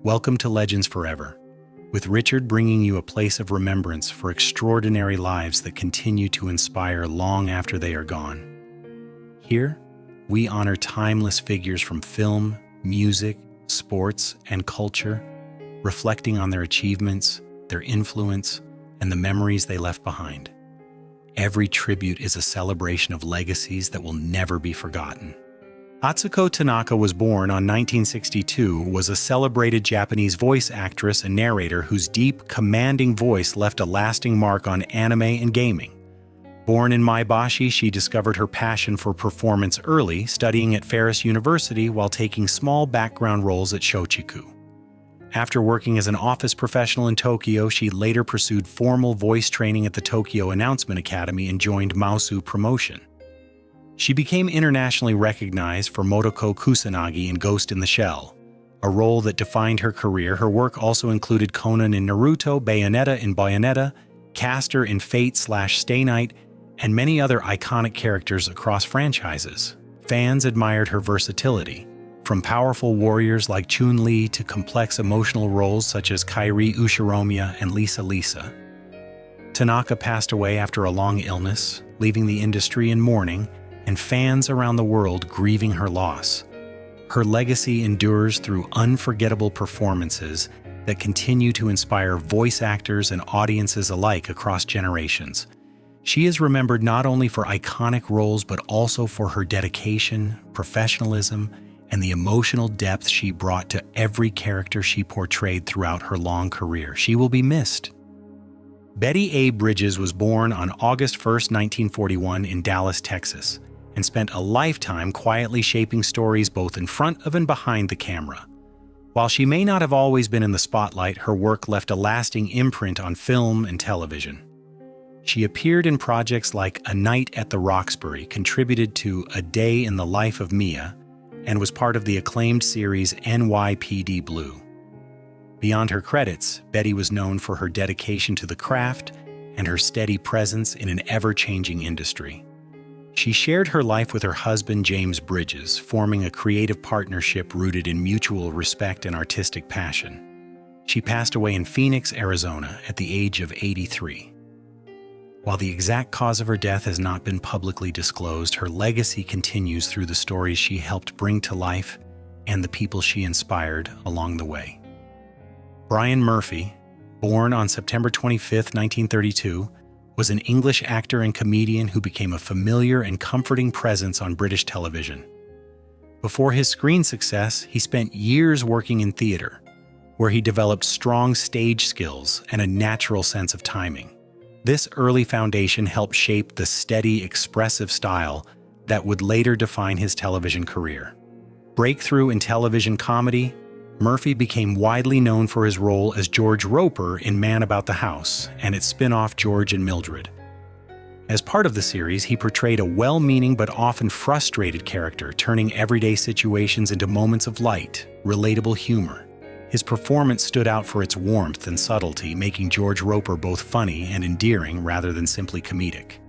Welcome to Legends Forever, with Richard bringing you a place of remembrance for extraordinary lives that continue to inspire long after they are gone. Here, we honor timeless figures from film, music, sports, and culture, reflecting on their achievements, their influence, and the memories they left behind. Every tribute is a celebration of legacies that will never be forgotten. Atsuko Tanaka was born on 1962, was a celebrated Japanese voice actress and narrator whose deep, commanding voice left a lasting mark on anime and gaming. Born in Maebashi, she discovered her passion for performance early, studying at Ferris University while taking small background roles at Shochiku. After working as an office professional in Tokyo, she later pursued formal voice training at the Tokyo Announcement Academy and joined Mausu Promotion. She became internationally recognized for Motoko Kusanagi in Ghost in the Shell, a role that defined her career. Her work also included Conan in Naruto, Bayonetta in Bayonetta, Castor in Fate/Stay Night, and many other iconic characters across franchises. Fans admired her versatility, from powerful warriors like Chun-Li to complex emotional roles such as Kairi Ushiromiya and Lisa Lisa. Tanaka passed away after a long illness, leaving the industry in mourning, and fans around the world grieving her loss. Her legacy endures through unforgettable performances that continue to inspire voice actors and audiences alike across generations. She is remembered not only for iconic roles but also for her dedication, professionalism, and the emotional depth she brought to every character she portrayed throughout her long career. She will be missed. Betty A. Bridges was born on August 1, 1941 in Dallas, Texas, and spent a lifetime quietly shaping stories both in front of and behind the camera. While she may not have always been in the spotlight, her work left a lasting imprint on film and television. She appeared in projects like A Night at the Roxbury, contributed to A Day in the Life of Mia, and was part of the acclaimed series NYPD Blue. Beyond her credits, Betty was known for her dedication to the craft and her steady presence in an ever-changing industry. She shared her life with her husband, James Bridges, forming a creative partnership rooted in mutual respect and artistic passion. She passed away in Phoenix, Arizona, at the age of 83. While the exact cause of her death has not been publicly disclosed, her legacy continues through the stories she helped bring to life and the people she inspired along the way. Brian Murphy, born on September 25, 1932, was an English actor and comedian who became a familiar and comforting presence on British television. Before his screen success, he spent years working in theater, where he developed strong stage skills and a natural sense of timing. This early foundation helped shape the steady, expressive style that would later define his television career. Breakthrough in television comedy, Murphy became widely known for his role as George Roper in Man About the House and its spin-off George and Mildred. As part of the series, he portrayed a well-meaning but often frustrated character, turning everyday situations into moments of light, relatable humor. His performance stood out for its warmth and subtlety, making George Roper both funny and endearing rather than simply comedic.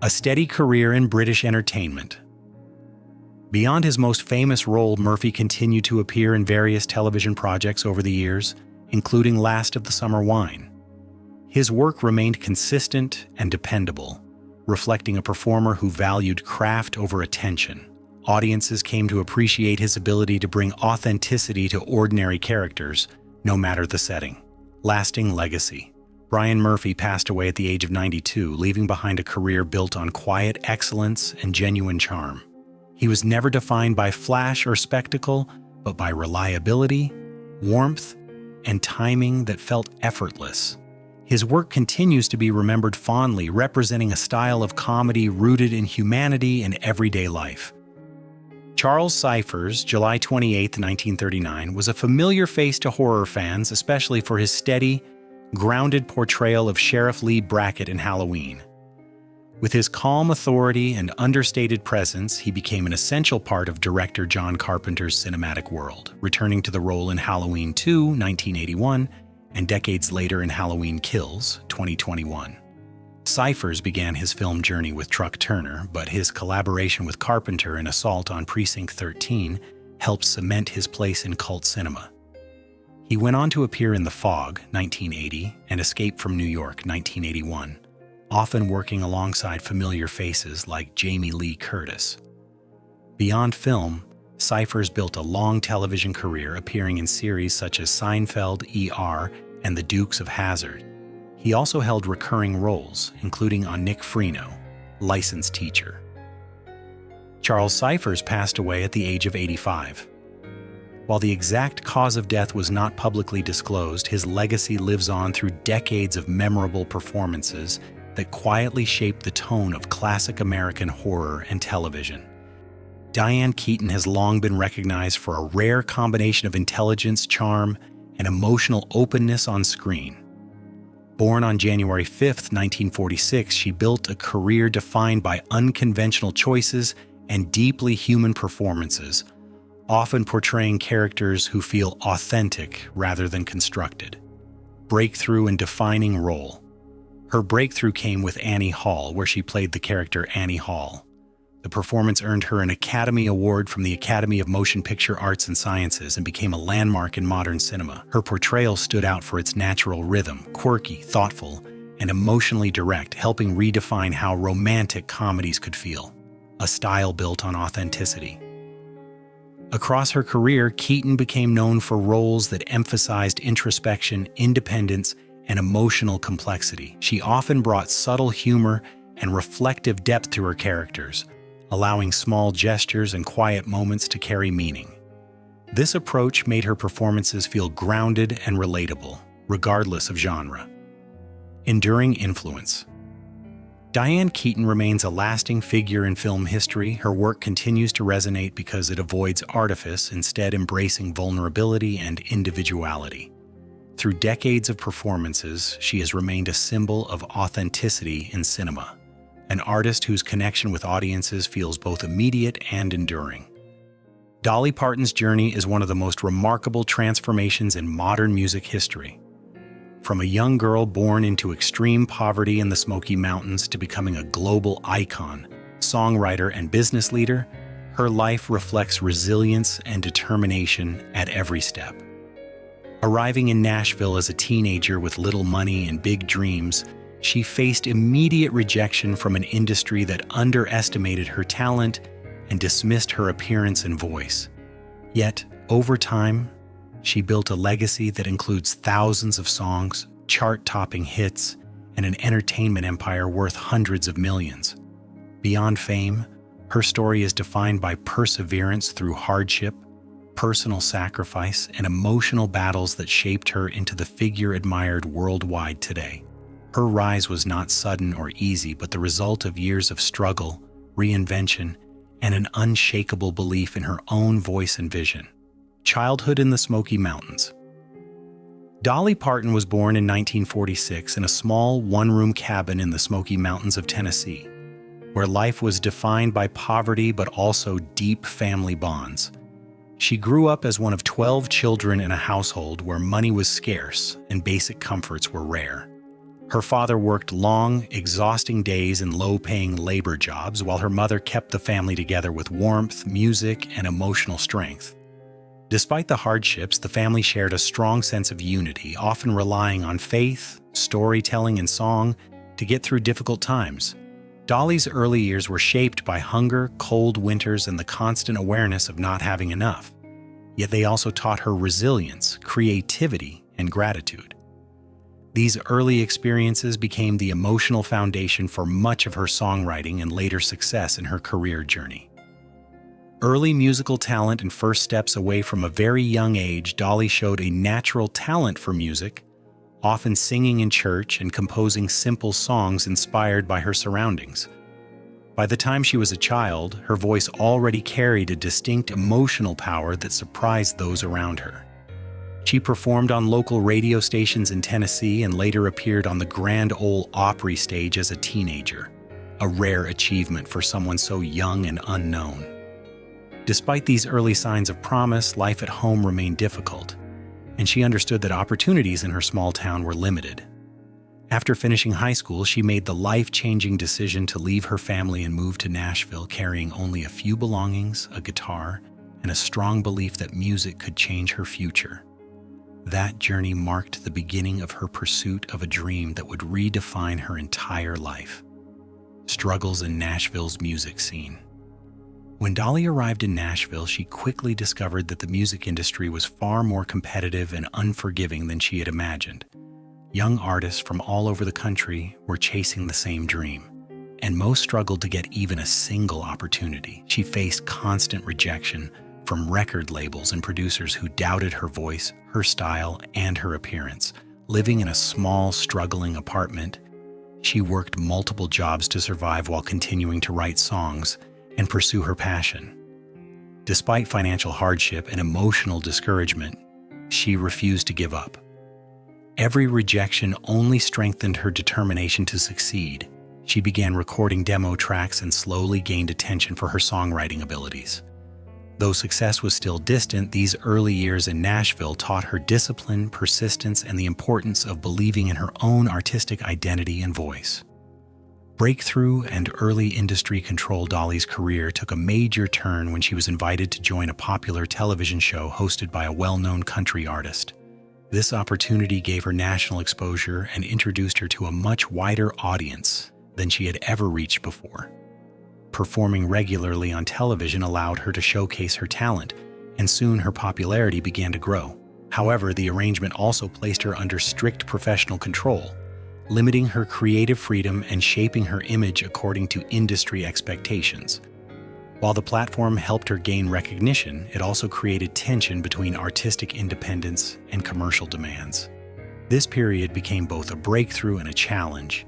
A steady career in British entertainment. Beyond his most famous role, Murphy continued to appear in various television projects over the years, including Last of the Summer Wine. His work remained consistent and dependable, reflecting a performer who valued craft over attention. Audiences came to appreciate his ability to bring authenticity to ordinary characters, no matter the setting. Lasting legacy. Brian Murphy passed away at the age of 92, leaving behind a career built on quiet excellence and genuine charm. He was never defined by flash or spectacle, but by reliability, warmth, and timing that felt effortless. His work continues to be remembered fondly, representing a style of comedy rooted in humanity and everyday life. Charles Ciphers, July 28, 1939, was a familiar face to horror fans, especially for his steady, grounded portrayal of Sheriff Lee Brackett in Halloween. With his calm authority and understated presence, he became an essential part of director John Carpenter's cinematic world, returning to the role in Halloween 2, 1981, and decades later in Halloween Kills, 2021. Ciphers began his film journey with Truck Turner, but his collaboration with Carpenter in Assault on Precinct 13 helped cement his place in cult cinema. He went on to appear in The Fog, 1980, and Escape from New York, 1981, often working alongside familiar faces like Jamie Lee Curtis. Beyond film, Ciphers built a long television career appearing in series such as Seinfeld, ER, and The Dukes of Hazzard. He also held recurring roles, including on Nick Freno, Licensed Teacher. Charles Ciphers passed away at the age of 85. While the exact cause of death was not publicly disclosed, his legacy lives on through decades of memorable performances that quietly shaped the tone of classic American horror and television. Diane Keaton has long been recognized for a rare combination of intelligence, charm, and emotional openness on screen. Born on January 5, 1946, she built a career defined by unconventional choices and deeply human performances, often portraying characters who feel authentic rather than constructed. Breakthrough and defining role. Her breakthrough came with Annie Hall, where she played the character Annie Hall. The performance earned her an Academy Award from the Academy of Motion Picture Arts and Sciences and became a landmark in modern cinema. Her portrayal stood out for its natural rhythm, quirky, thoughtful, and emotionally direct, helping redefine how romantic comedies could feel, a style built on authenticity. Across her career, Keaton became known for roles that emphasized introspection, independence, and emotional complexity. She often brought subtle humor and reflective depth to her characters, allowing small gestures and quiet moments to carry meaning. This approach made her performances feel grounded and relatable, regardless of genre. Enduring influence. Diane Keaton remains a lasting figure in film history. Her work continues to resonate because it avoids artifice, instead embracing vulnerability and individuality. Through decades of performances, she has remained a symbol of authenticity in cinema, an artist whose connection with audiences feels both immediate and enduring. Dolly Parton's journey is one of the most remarkable transformations in modern music history. From a young girl born into extreme poverty in the Smoky Mountains to becoming a global icon, songwriter, and business leader, her life reflects resilience and determination at every step. Arriving in Nashville as a teenager with little money and big dreams, she faced immediate rejection from an industry that underestimated her talent and dismissed her appearance and voice. Yet, over time, she built a legacy that includes thousands of songs, chart-topping hits, and an entertainment empire worth hundreds of millions. Beyond fame, her story is defined by perseverance through hardship, personal sacrifice, and emotional battles that shaped her into the figure admired worldwide today. Her rise was not sudden or easy, but the result of years of struggle, reinvention, and an unshakable belief in her own voice and vision. Childhood in the Smoky Mountains. Dolly Parton was born in 1946 in a small one-room cabin in the Smoky Mountains of Tennessee, where life was defined by poverty but also deep family bonds. She grew up as one of 12 children in a household where money was scarce and basic comforts were rare. Her father worked long, exhausting days in low-paying labor jobs, while her mother kept the family together with warmth, music, and emotional strength. Despite the hardships, the family shared a strong sense of unity, often relying on faith, storytelling, and song to get through difficult times. Dolly's early years were shaped by hunger, cold winters, and the constant awareness of not having enough. Yet they also taught her resilience, creativity, and gratitude. These early experiences became the emotional foundation for much of her songwriting and later success in her career journey. Early musical talent and first steps away from a very young age, Dolly showed a natural talent for music, often singing in church and composing simple songs inspired by her surroundings. By the time she was a child, her voice already carried a distinct emotional power that surprised those around her. She performed on local radio stations in Tennessee and later appeared on the Grand Ole Opry stage as a teenager, a rare achievement for someone so young and unknown. Despite these early signs of promise, life at home remained difficult, and she understood that opportunities in her small town were limited. After finishing high school, she made the life-changing decision to leave her family and move to Nashville, carrying only a few belongings, a guitar, and a strong belief that music could change her future. That journey marked the beginning of her pursuit of a dream that would redefine her entire life. Struggles in Nashville's music scene. When Dolly arrived in Nashville, she quickly discovered that the music industry was far more competitive and unforgiving than she had imagined. Young artists from all over the country were chasing the same dream, and most struggled to get even a single opportunity. She faced constant rejection from record labels and producers who doubted her voice, her style, and her appearance. Living in a small, struggling apartment, she worked multiple jobs to survive while continuing to write songs and pursue her passion. Despite financial hardship and emotional discouragement, she refused to give up. Every rejection only strengthened her determination to succeed. She began recording demo tracks and slowly gained attention for her songwriting abilities. Though success was still distant, these early years in Nashville taught her discipline, persistence, and the importance of believing in her own artistic identity and voice. Breakthrough and early industry control. Dolly's career took a major turn when she was invited to join a popular television show hosted by a well-known country artist. This opportunity gave her national exposure and introduced her to a much wider audience than she had ever reached before. Performing regularly on television allowed her to showcase her talent, and soon her popularity began to grow. However, the arrangement also placed her under strict professional control, limiting her creative freedom and shaping her image according to industry expectations. While the platform helped her gain recognition, it also created tension between artistic independence and commercial demands. This period became both a breakthrough and a challenge,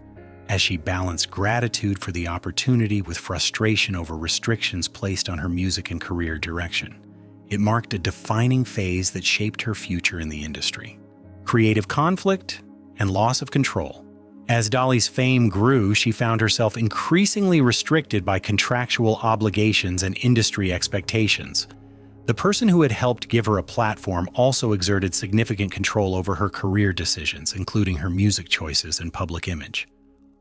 as she balanced gratitude for the opportunity with frustration over restrictions placed on her music and career direction. It marked a defining phase that shaped her future in the industry. Creative conflict and loss of control. As Dolly's fame grew, she found herself increasingly restricted by contractual obligations and industry expectations. The person who had helped give her a platform also exerted significant control over her career decisions, including her music choices and public image.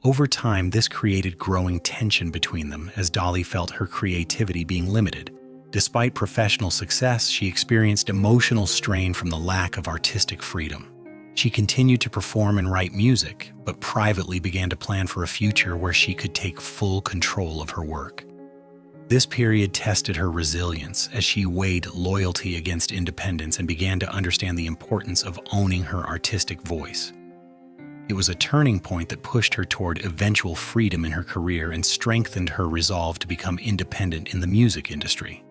Over time, this created growing tension between them as Dolly felt her creativity being limited. Despite professional success, she experienced emotional strain from the lack of artistic freedom. She continued to perform and write music, but privately began to plan for a future where she could take full control of her work. This period tested her resilience as she weighed loyalty against independence and began to understand the importance of owning her artistic voice. It was a turning point that pushed her toward eventual freedom in her career and strengthened her resolve to become independent in the music industry.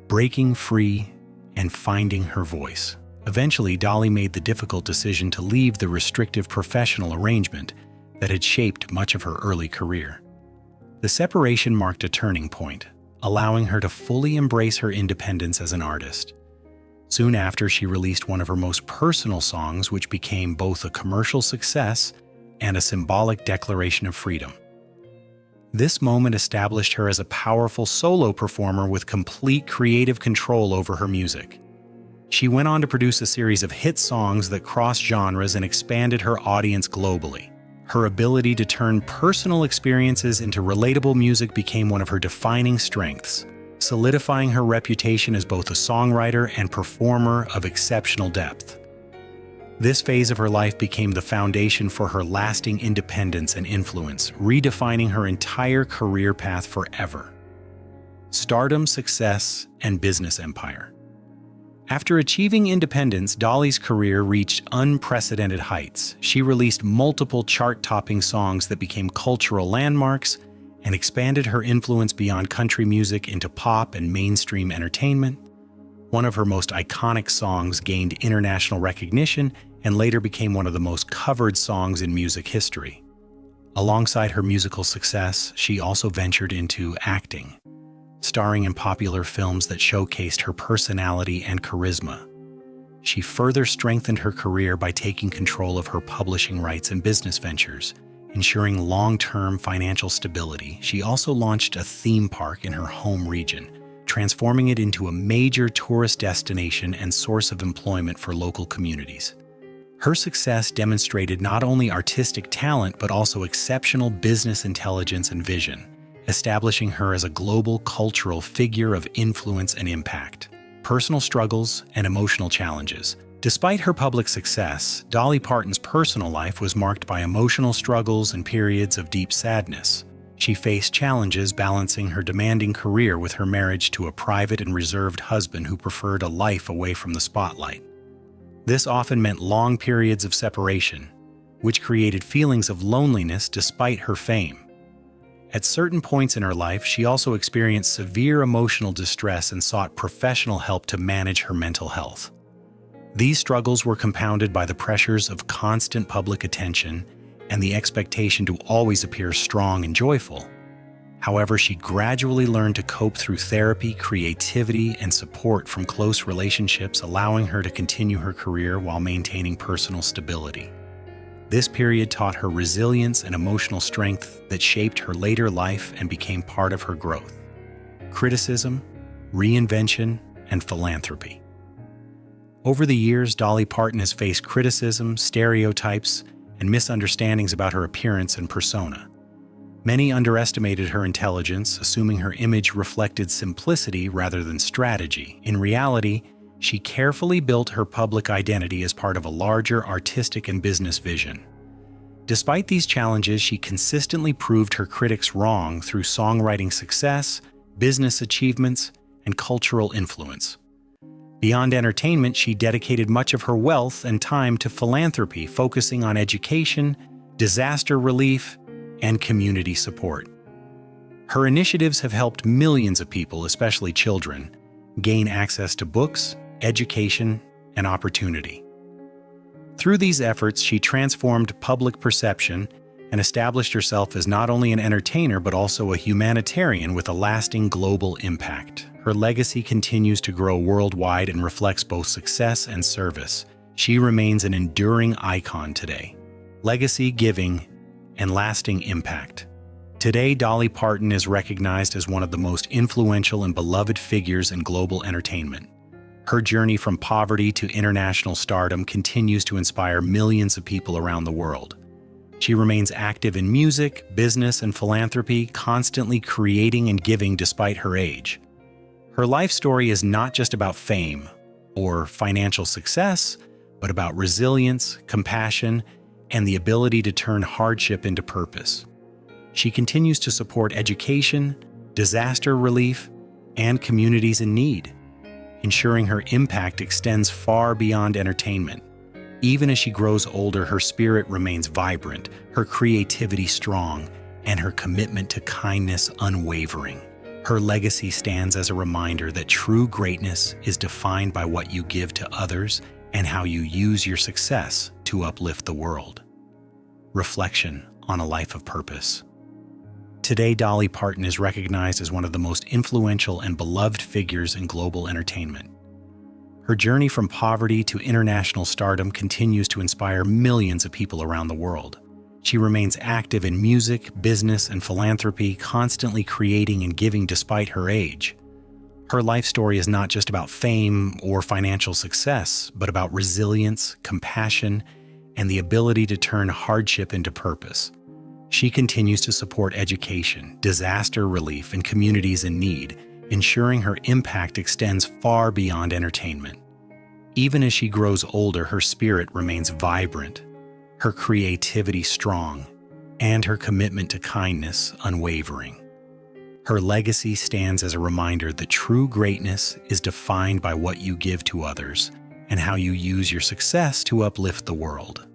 Breaking free and finding her voice. Eventually, Dolly made the difficult decision to leave the restrictive professional arrangement that had shaped much of her early career. The separation marked a turning point, allowing her to fully embrace her independence as an artist. Soon after, she released one of her most personal songs, which became both a commercial success and a symbolic declaration of freedom. This moment established her as a powerful solo performer with complete creative control over her music. She went on to produce a series of hit songs that crossed genres and expanded her audience globally. Her ability to turn personal experiences into relatable music became one of her defining strengths, solidifying her reputation as both a songwriter and performer of exceptional depth. This phase of her life became the foundation for her lasting independence and influence, redefining her entire career path forever. Stardom, success, and business empire. After achieving independence, Dolly's career reached unprecedented heights. She released multiple chart-topping songs that became cultural landmarks and expanded her influence beyond country music into pop and mainstream entertainment. One of her most iconic songs gained international recognition and later became one of the most covered songs in music history. Alongside her musical success, she also ventured into acting, starring in popular films that showcased her personality and charisma. She further strengthened her career by taking control of her publishing rights and business ventures, ensuring long-term financial stability. She also launched a theme park in her home region, transforming it into a major tourist destination and source of employment for local communities. Her success demonstrated not only artistic talent but also exceptional business intelligence and vision, establishing her as a global cultural figure of influence and impact. Personal struggles and emotional challenges. Despite her public success, Dolly Parton's personal life was marked by emotional struggles and periods of deep sadness. She faced challenges balancing her demanding career with her marriage to a private and reserved husband who preferred a life away from the spotlight. This often meant long periods of separation, which created feelings of loneliness despite her fame. At certain points in her life, she also experienced severe emotional distress and sought professional help to manage her mental health. These struggles were compounded by the pressures of constant public attention and the expectation to always appear strong and joyful. However, she gradually learned to cope through therapy, creativity, and support from close relationships, allowing her to continue her career while maintaining personal stability. This period taught her resilience and emotional strength that shaped her later life and became part of her growth. Criticism, reinvention, and philanthropy. Over the years, Dolly Parton has faced criticism, stereotypes, and misunderstandings about her appearance and persona. Many underestimated her intelligence, assuming her image reflected simplicity rather than strategy. In reality, she carefully built her public identity as part of a larger artistic and business vision. Despite these challenges, she consistently proved her critics wrong through songwriting success, business achievements, and cultural influence. Beyond entertainment, she dedicated much of her wealth and time to philanthropy, focusing on education, disaster relief, and community support. Her initiatives have helped millions of people, especially children, gain access to books, education, and opportunity. Through these efforts, she transformed public perception and established herself as not only an entertainer but also a humanitarian with a lasting global impact. Her legacy continues to grow worldwide and reflects both success and service. She remains an enduring icon today. Legacy, giving, and lasting impact. Today, Dolly Parton is recognized as one of the most influential and beloved figures in global entertainment. Her journey from poverty to international stardom continues to inspire millions of people around the world. She remains active in music, business, and philanthropy, constantly creating and giving despite her age. Her life story is not just about fame or financial success, but about resilience, compassion, and the ability to turn hardship into purpose. She continues to support education, disaster relief, and communities in need, ensuring her impact extends far beyond entertainment. Even as she grows older, her spirit remains vibrant, her creativity strong, and her commitment to kindness unwavering. Her legacy stands as a reminder that true greatness is defined by what you give to others and how you use your success to uplift the world. Reflection on a life of purpose. Today, Dolly Parton is recognized as one of the most influential and beloved figures in global entertainment. Her journey from poverty to international stardom continues to inspire millions of people around the world. She remains active in music, business, and philanthropy, constantly creating and giving despite her age. Her life story is not just about fame or financial success, but about resilience, compassion, and the ability to turn hardship into purpose. She continues to support education, disaster relief, and communities in need, ensuring her impact extends far beyond entertainment. Even as she grows older, her spirit remains vibrant, her creativity strong, and her commitment to kindness unwavering. Her legacy stands as a reminder that true greatness is defined by what you give to others and how you use your success to uplift the world.